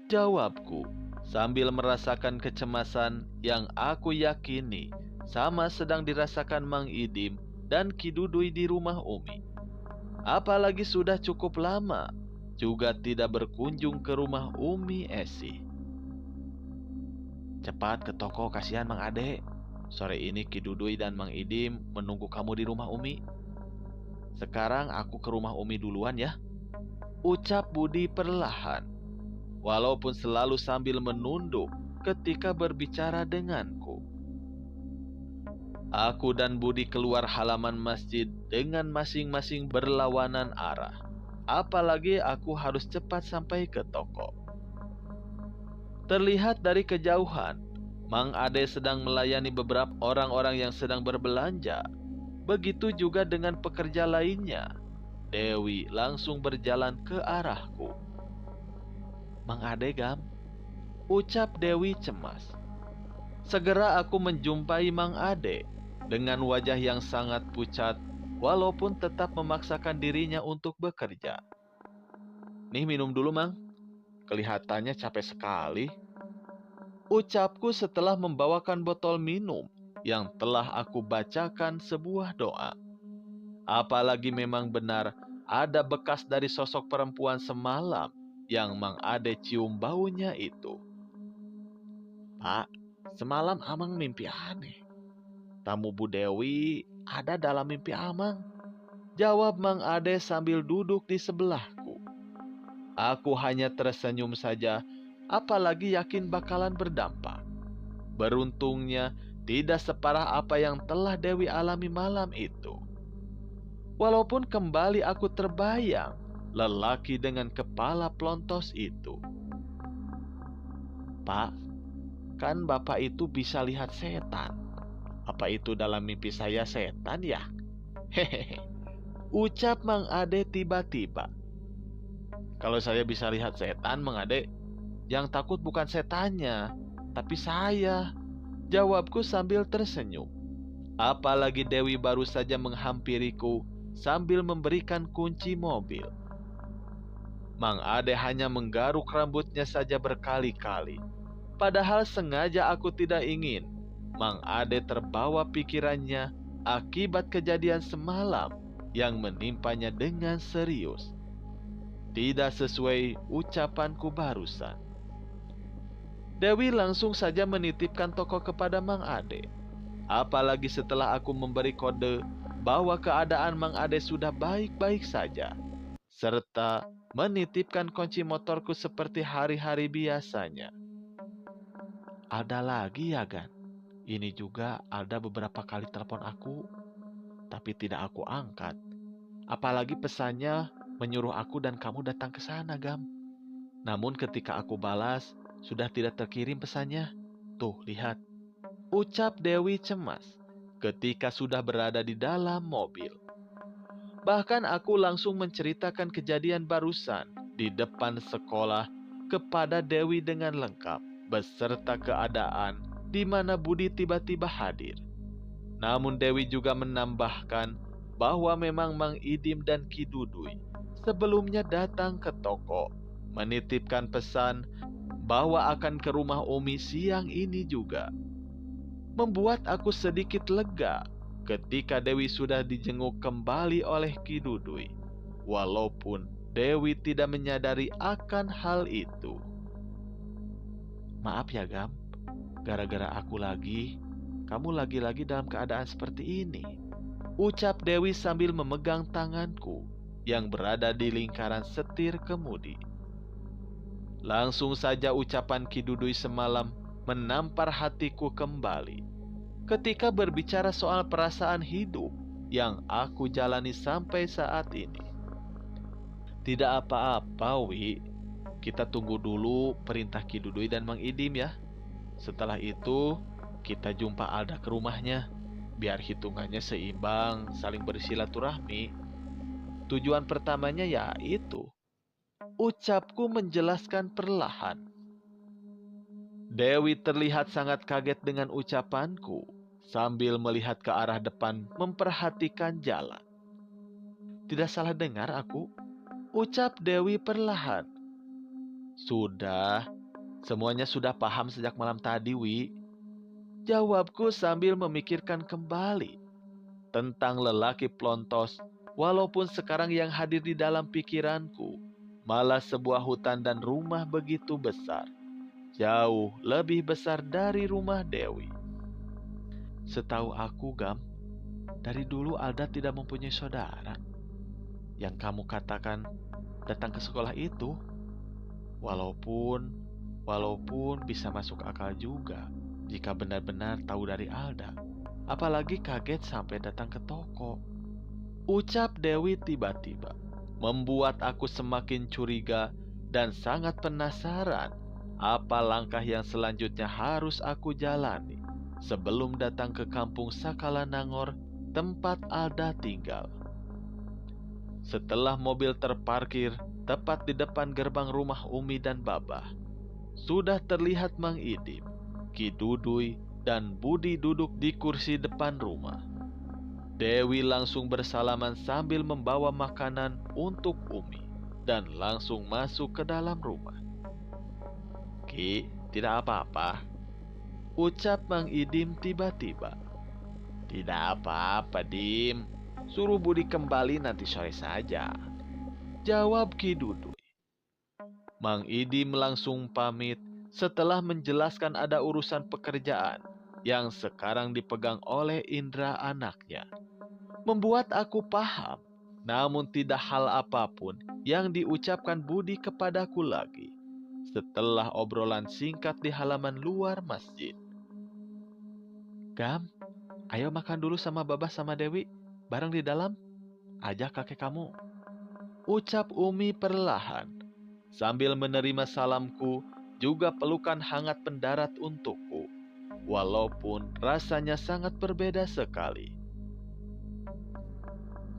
Jawabku sambil merasakan kecemasan yang aku yakini sama sedang dirasakan Mang Idim dan Ki Dudui di rumah Umi. Apalagi sudah cukup lama juga tidak berkunjung ke rumah Umi Esi. Cepat ke toko, kasihan Mang Ade. Sore ini Ki Dudui dan Mang Idim menunggu kamu di rumah Umi. Sekarang aku ke rumah Umi duluan ya. Ucap Budi perlahan, walaupun selalu sambil menunduk ketika berbicara denganku. Aku dan Budi keluar halaman masjid dengan masing-masing berlawanan arah. Apalagi aku harus cepat sampai ke toko. Terlihat dari kejauhan, Mang Ade sedang melayani beberapa orang-orang yang sedang berbelanja. Begitu juga dengan pekerja lainnya. Dewi langsung berjalan ke arahku. Mang Ade, Gam, ucap Dewi cemas. Segera aku menjumpai Mang Ade dengan wajah yang sangat pucat, walaupun tetap memaksakan dirinya untuk bekerja. Nih minum dulu, Mang. Kelihatannya capek sekali. Ucapku setelah membawakan botol minum yang telah aku bacakan sebuah doa. Apalagi memang benar ada bekas dari sosok perempuan semalam yang Mang Ade cium baunya itu. Pak, semalam Amang mimpi aneh. Tamu Bu Dewi ada dalam mimpi Amang, jawab Mang Ade sambil duduk di sebelahku. Aku hanya tersenyum saja, apalagi yakin bakalan berdampak. Beruntungnya, tidak separah apa yang telah Dewi alami malam itu. Walaupun kembali aku terbayang lelaki dengan kepala plontos itu. Pak, kan Bapak itu bisa lihat setan. Apa itu dalam mimpi saya setan ya? Hehehe, ucap Mang Ade tiba-tiba. Kalau saya bisa lihat setan, Mang Ade, yang takut bukan setannya, tapi saya, jawabku sambil tersenyum. Apalagi Dewi baru saja menghampiriku sambil memberikan kunci mobil. Mang Ade hanya menggaruk rambutnya saja berkali-kali. Padahal sengaja aku tidak ingin Mang Ade terbawa pikirannya akibat kejadian semalam yang menimpanya dengan serius. Tidak sesuai ucapanku barusan. Dewi langsung saja menitipkan toko kepada Mang Ade. Apalagi setelah aku memberi kode bahwa keadaan Mang Ade sudah baik-baik saja, serta menitipkan kunci motorku seperti hari-hari biasanya. Ada lagi ya, Gan? Ini juga ada beberapa kali telepon aku, tapi tidak aku angkat. Apalagi pesannya menyuruh aku dan kamu datang ke sana, Gam. Namun ketika aku balas, sudah tidak terkirim pesannya. Tuh, lihat. Ucap Dewi cemas ketika sudah berada di dalam mobil. Bahkan aku langsung menceritakan kejadian barusan di depan sekolah kepada Dewi dengan lengkap, beserta keadaan di mana Budi tiba-tiba hadir. Namun Dewi juga menambahkan bahwa memang Mang Idim dan Ki Dudui sebelumnya datang ke toko, menitipkan pesan bahwa akan ke rumah Umi siang ini juga. Membuat aku sedikit lega ketika Dewi sudah dijenguk kembali oleh Ki Dudui, walaupun Dewi tidak menyadari akan hal itu. Maaf ya, Gam, gara-gara aku lagi, kamu lagi-lagi dalam keadaan seperti ini, ucap Dewi sambil memegang tanganku yang berada di lingkaran setir kemudi. Langsung saja ucapan Ki Dudui semalam menampar hatiku kembali ketika berbicara soal perasaan hidup yang aku jalani sampai saat ini. Tidak apa-apa, Wi. Kita tunggu dulu perintah Ki Dudui dan Mang Idim ya. Setelah itu, kita jumpa Alda ke rumahnya. Biar hitungannya seimbang, saling bersilaturahmi. Tujuan pertamanya yaitu, ucapku menjelaskan perlahan. Dewi terlihat sangat kaget dengan ucapanku, sambil melihat ke arah depan memperhatikan jalan. Tidak salah dengar aku, ucap Dewi perlahan. Sudah, semuanya sudah paham sejak malam tadi, Wi. Jawabku sambil memikirkan kembali tentang lelaki plontos, walaupun sekarang yang hadir di dalam pikiranku malah sebuah hutan dan rumah begitu besar. Jauh lebih besar dari rumah Dewi. Setahu aku, Gam, dari dulu Alda tidak mempunyai saudara. Yang kamu katakan datang ke sekolah itu, walaupun bisa masuk akal juga jika benar-benar tahu dari Alda. Apalagi kaget sampai datang ke toko. Ucap Dewi tiba-tiba, membuat aku semakin curiga dan sangat penasaran apa langkah yang selanjutnya harus aku jalani sebelum datang ke kampung Sakala Nangor, tempat Alda tinggal. Setelah mobil terparkir tepat di depan gerbang rumah Umi dan Babah, sudah terlihat Mang Idim, Ki Dudui, dan Budi duduk di kursi depan rumah. Dewi langsung bersalaman sambil membawa makanan untuk Umi dan langsung masuk ke dalam rumah. Ki, tidak apa-apa, ucap Mang Idim tiba-tiba. Tidak apa-apa, Dim. Suruh Budi kembali nanti sore saja, jawab Ki Dudui. Mang Idim langsung pamit setelah menjelaskan ada urusan pekerjaan yang sekarang dipegang oleh Indra anaknya. Membuat aku paham, namun tidak hal apapun yang diucapkan Budi kepadaku lagi. Setelah obrolan singkat di halaman luar masjid. Gam, ayo makan dulu sama Babah sama Dewi, bareng di dalam. Ajak kakek kamu. Ucap Umi perlahan, sambil menerima salamku, juga pelukan hangat pendarat untukku. Walaupun rasanya sangat berbeda sekali.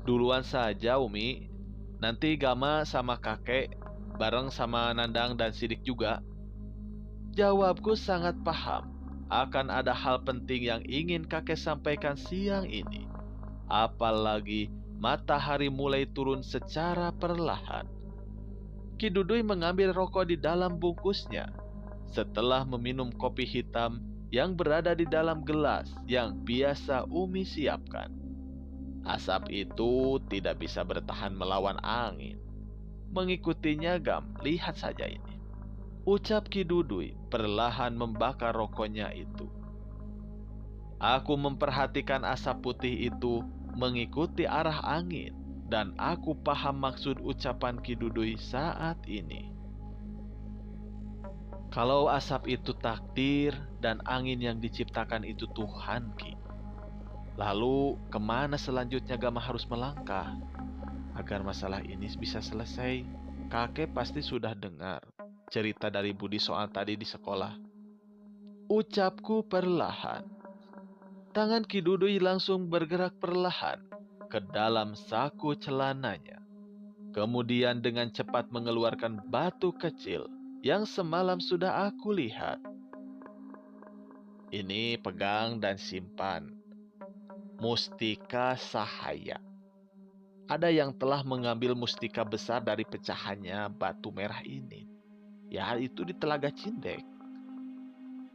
Duluan saja Umi, nanti Gama sama kakek, bareng sama Nandang dan Sidik juga. Jawabku sangat paham akan ada hal penting yang ingin kakek sampaikan siang ini. Apalagi matahari mulai turun secara perlahan. Ki Dudui mengambil rokok di dalam bungkusnya. Setelah meminum kopi hitam yang berada di dalam gelas yang biasa Umi siapkan. Asap itu tidak bisa bertahan melawan angin. Mengikutinya Gam, lihat saja ini. Ucap Ki Dudui perlahan membakar rokoknya itu. Aku memperhatikan asap putih itu mengikuti arah angin, dan aku paham maksud ucapan Ki Dudui saat ini. Kalau asap itu takdir dan angin yang diciptakan itu Tuhan, Ki. Lalu kemana selanjutnya Gama harus melangkah? Agar masalah ini bisa selesai, kakek pasti sudah dengar cerita dari Budi soal tadi di sekolah. Ucapku perlahan. Tangan Ki Dudui langsung bergerak perlahan ke dalam saku celananya. Kemudian dengan cepat mengeluarkan batu kecil yang semalam sudah aku lihat. Ini pegang dan simpan. Mustika Sahaya. Ada yang telah mengambil mustika besar dari pecahannya batu merah ini. Ya, itu di Telaga Cindek.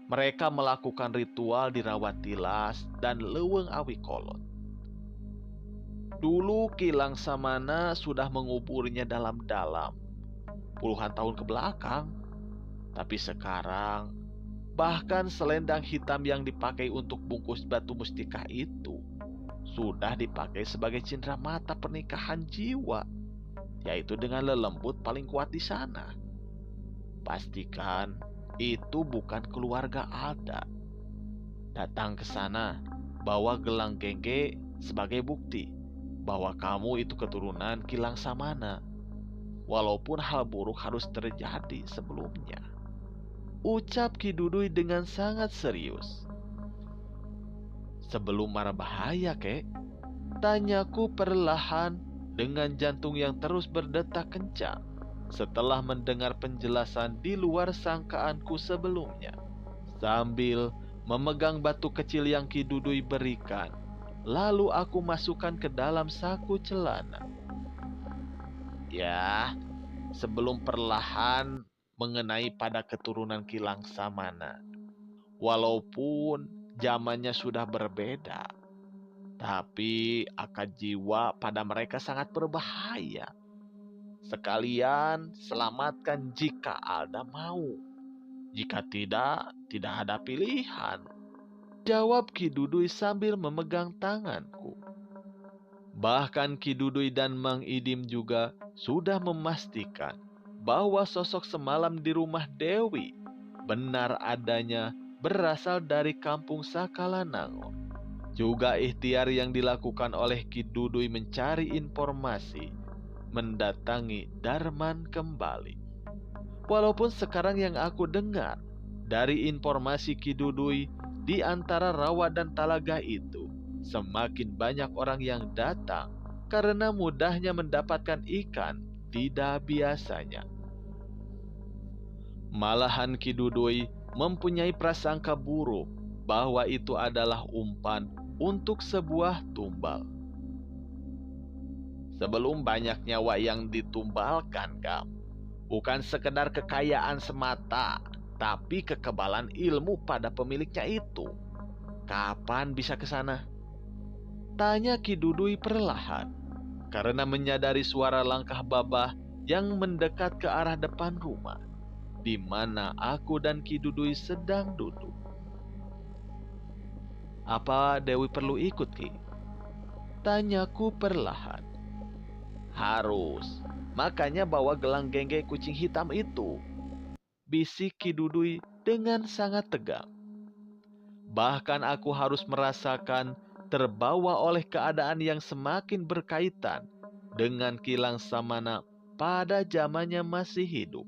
Mereka melakukan ritual di Rawatilas dan Leweng Awi Kolot. Dulu Kilang Samana sudah menguburnya dalam-dalam puluhan tahun ke belakang. Tapi sekarang, bahkan selendang hitam yang dipakai untuk bungkus batu mustika itu sudah dipakai sebagai cindera mata pernikahan jiwa, yaitu dengan lelembut paling kuat di sana. Pastikan itu bukan keluarga Alda. Datang ke sana, bawa gelang gengge sebagai bukti bahwa kamu itu keturunan Kilang Samana. Walaupun hal buruk harus terjadi sebelumnya. Ucap Ki Dudui dengan sangat serius. Sebelum mara bahaya, kek? Tanyaku perlahan dengan jantung yang terus berdetak kencang setelah mendengar penjelasan di luar sangkaanku sebelumnya. Sambil memegang batu kecil yang Ki Dudui berikan, lalu aku masukkan ke dalam saku celana. Ya, sebelum perlahan mengenai pada keturunan Kilang Samana. Walaupun zamannya sudah berbeda, tapi akad jiwa pada mereka sangat berbahaya. Sekalian selamatkan jika Alda mau. Jika tidak, tidak ada pilihan. Jawab Ki Dudui sambil memegang tanganku. Bahkan Ki Dudui dan Mang Idim juga sudah memastikan bahwa sosok semalam di rumah Dewi benar adanya berasal dari kampung Sakalanango. Juga ikhtiar yang dilakukan oleh Ki Dudui mencari informasi, mendatangi Darman kembali. Walaupun sekarang yang aku dengar dari informasi Ki Dudui di antara rawa dan talaga itu, semakin banyak orang yang datang karena mudahnya mendapatkan ikan tidak biasanya. Malahan Ki Dudui mempunyai prasangka buruk bahwa itu adalah umpan untuk sebuah tumbal. Sebelum banyak nyawa yang ditumbalkan, Gam, bukan sekedar kekayaan semata, tapi kekebalan ilmu pada pemiliknya itu. Kapan bisa ke sana? Tanya Ki Dudui perlahan, karena menyadari suara langkah Babah yang mendekat ke arah depan rumah. di mana aku dan Ki Dudui sedang duduk. "Apa Dewi perlu ikut, Ki?" tanyaku perlahan. "Harus, makanya bawa gelang gengge kucing hitam itu," bisik Ki Dudui dengan sangat tegang. Bahkan aku harus merasakan terbawa oleh keadaan yang semakin berkaitan dengan Kilang Samana pada zamannya masih hidup.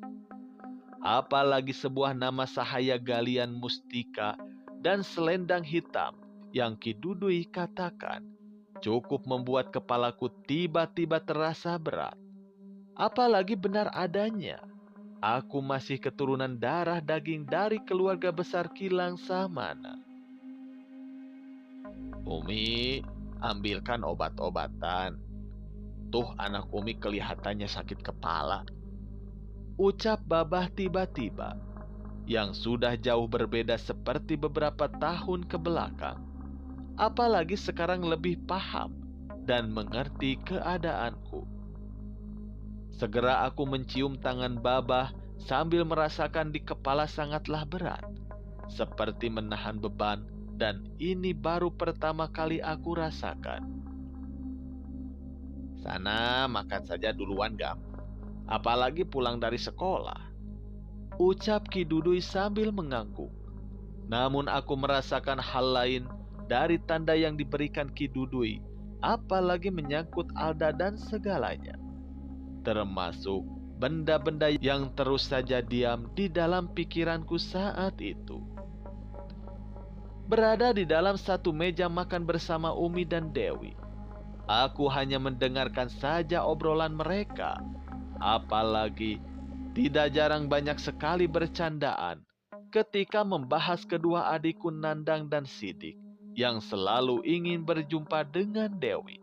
Apalagi sebuah nama sahaya galian mustika dan selendang hitam yang Ki Dudui katakan cukup membuat kepalaku tiba-tiba terasa berat. Apalagi benar adanya, aku masih keturunan darah daging dari keluarga besar Kilang Samana. "Umi, ambilkan obat-obatan. Tuh anak Umi kelihatannya sakit kepala," ucap Babah tiba-tiba, yang sudah jauh berbeda seperti beberapa tahun ke belakang. Apalagi sekarang lebih paham dan mengerti keadaanku. Segera aku mencium tangan Babah sambil merasakan di kepala sangatlah berat, seperti menahan beban, dan ini baru pertama kali aku rasakan. "Sana makan saja duluan, Gam. Apalagi pulang dari sekolah," ucap Ki Dudui sambil mengangguk. Namun aku merasakan hal lain dari tanda yang diberikan Ki Dudui, apalagi menyangkut Alda dan segalanya. Termasuk benda-benda yang terus saja diam di dalam pikiranku saat itu. Berada di dalam satu meja makan bersama Umi dan Dewi, aku hanya mendengarkan saja obrolan mereka. Apalagi tidak jarang banyak sekali bercandaan ketika membahas kedua adikku Nandang dan Sidik yang selalu ingin berjumpa dengan Dewi.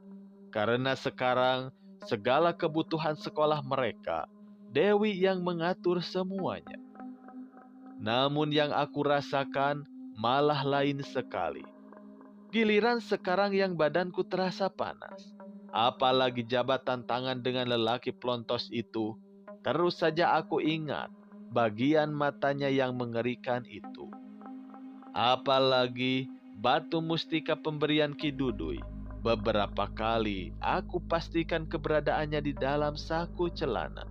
Karena sekarang segala kebutuhan sekolah mereka, Dewi yang mengatur semuanya. Namun yang aku rasakan malah lain sekali. Giliran sekarang yang badanku terasa panas. Apalagi jabatan tangan dengan lelaki pelontos itu, terus saja aku ingat bagian matanya yang mengerikan itu. Apalagi batu mustika pemberian Ki Dudui. Beberapa kali aku pastikan keberadaannya di dalam saku celana.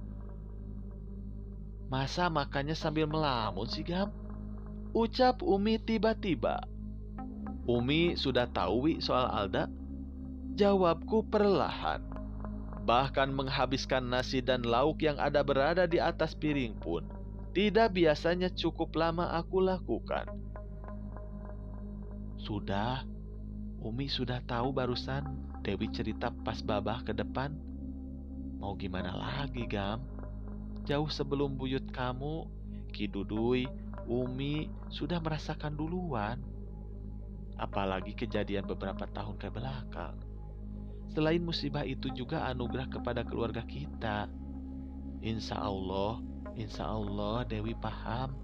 "Masa makannya sambil melamun sih, Gam?" ucap Umi tiba-tiba. "Umi sudah tahu Wi soal Alda?" jawabku perlahan. Bahkan menghabiskan nasi dan lauk yang ada berada di atas piring pun tidak biasanya cukup lama aku lakukan. "Sudah, Umi sudah tahu barusan Dewi cerita pas Babah ke depan. Mau gimana lagi, Gam? Jauh sebelum buyut kamu, Ki Dudui, Umi sudah merasakan duluan. Apalagi kejadian beberapa tahun ke belakang. Selain musibah itu juga anugerah kepada keluarga kita. Insya Allah Dewi paham.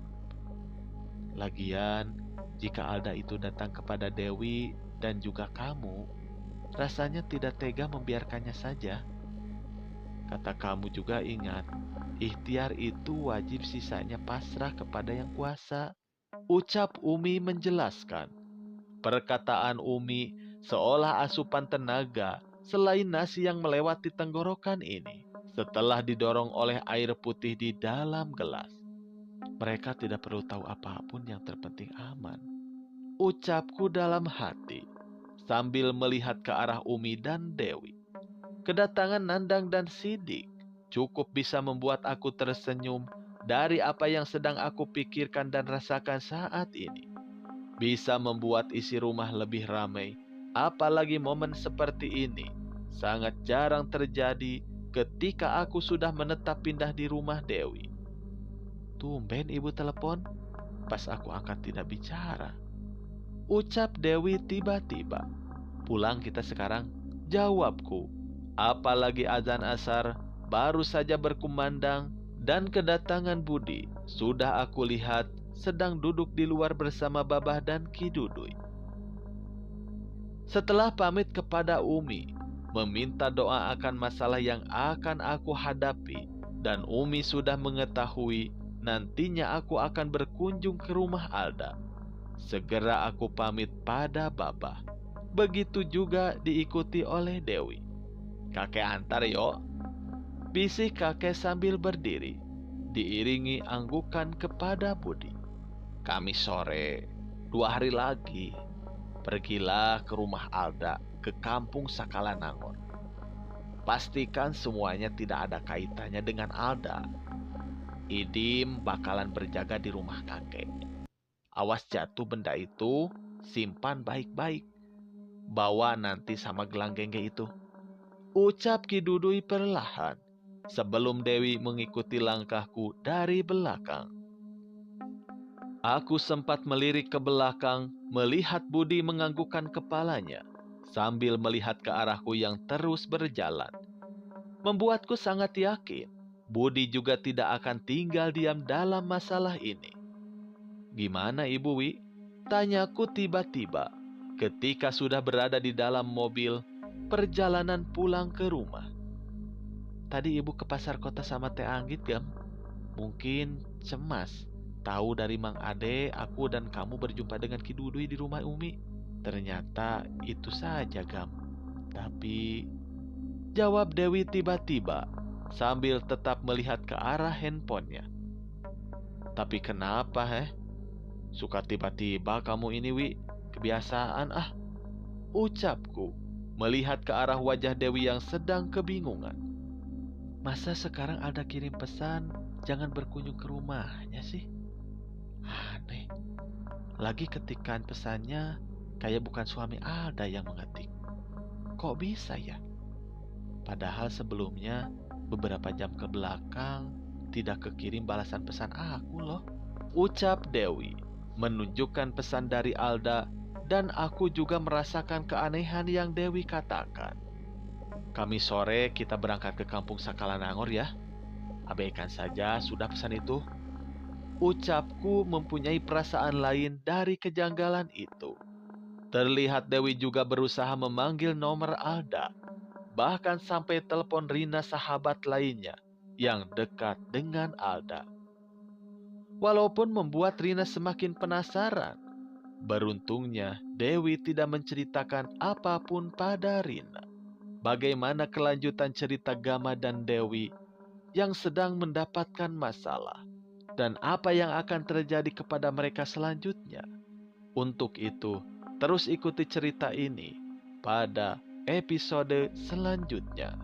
Lagian, jika Alda itu datang kepada Dewi dan juga kamu, rasanya tidak tega membiarkannya saja. Kata kamu juga ingat, ikhtiar itu wajib sisanya pasrah kepada yang kuasa," ucap Umi menjelaskan. Perkataan Umi seolah asupan tenaga selain nasi yang melewati tenggorokan ini setelah didorong oleh air putih di dalam gelas. "Mereka tidak perlu tahu apapun, yang terpenting aman," ucapku dalam hati sambil melihat ke arah Umi dan Dewi. Kedatangan Nandang dan Sidik cukup bisa membuat aku tersenyum dari apa yang sedang aku pikirkan dan rasakan saat ini. Bisa membuat isi rumah lebih ramai, apalagi momen seperti ini sangat jarang terjadi ketika aku sudah menetap pindah di rumah Dewi. "Tumben ibu telepon, pas aku angkat tidak bicara," ucap Dewi tiba-tiba. "Pulang kita sekarang," jawabku. Apalagi azan asar baru saja berkumandang dan kedatangan Budi sudah aku lihat sedang duduk di luar bersama Babah dan Ki Dudui. Setelah pamit kepada Umi, meminta doa akan masalah yang akan aku hadapi, dan Umi sudah mengetahui nantinya aku akan berkunjung ke rumah Alda. Segera aku pamit pada Bapa. Begitu juga diikuti oleh Dewi. Kakek antar yo, bisik kakek sambil berdiri, diiringi anggukan kepada Budi. Kamis sore, 2 hari lagi, pergilah ke rumah Alda ke kampung Sakalanangor. Pastikan semuanya tidak ada kaitannya dengan Alda. Idim bakalan berjaga di rumah kakek. Awas jatuh benda itu, simpan baik-baik. Bawa nanti sama gelang gengge itu. Ucap Ki Dudui perlahan sebelum Dewi mengikuti langkahku dari belakang. Aku sempat melirik ke belakang melihat Budi menganggukkan kepalanya sambil melihat ke arahku yang terus berjalan. Membuatku sangat yakin Budi juga tidak akan tinggal diam dalam masalah ini. Gimana Ibu Wi? Tanyaku tiba-tiba ketika sudah berada di dalam mobil perjalanan pulang ke rumah. Tadi Ibu ke pasar kota sama Teh Anggit, Gam? Mungkin cemas. Tahu dari Mang Ade, aku dan kamu berjumpa dengan Ki Dudui di rumah Umi. Ternyata itu saja, Gam. Tapi, jawab Dewi tiba-tiba sambil tetap melihat ke arah handphonenya. Tapi kenapa, Suka tiba-tiba kamu ini, Wi. Kebiasaan, ucapku, melihat ke arah wajah Dewi yang sedang kebingungan. Masa sekarang Alda kirim pesan jangan berkunjung ke rumahnya sih? Aneh. Lagi ketikan pesannya kayak bukan suami Alda yang mengetik. Kok bisa ya? Padahal sebelumnya beberapa jam ke belakang tidak kekirim balasan pesan aku loh. Ucap Dewi menunjukkan pesan dari Alda, dan aku juga merasakan keanehan yang Dewi katakan. Kamis sore kita berangkat ke kampung Sakalanangor ya. Abaikan saja sudah pesan itu. Ucapku mempunyai perasaan lain dari kejanggalan itu. Terlihat Dewi juga berusaha memanggil nomor Alda, bahkan sampai telepon Rina sahabat lainnya yang dekat dengan Alda. Walaupun membuat Rina semakin penasaran, beruntungnya Dewi tidak menceritakan apapun pada Rina. Bagaimana kelanjutan cerita Gama dan Dewi yang sedang mendapatkan masalah, dan apa yang akan terjadi kepada mereka selanjutnya. Untuk itu, terus ikuti cerita ini pada episode selanjutnya.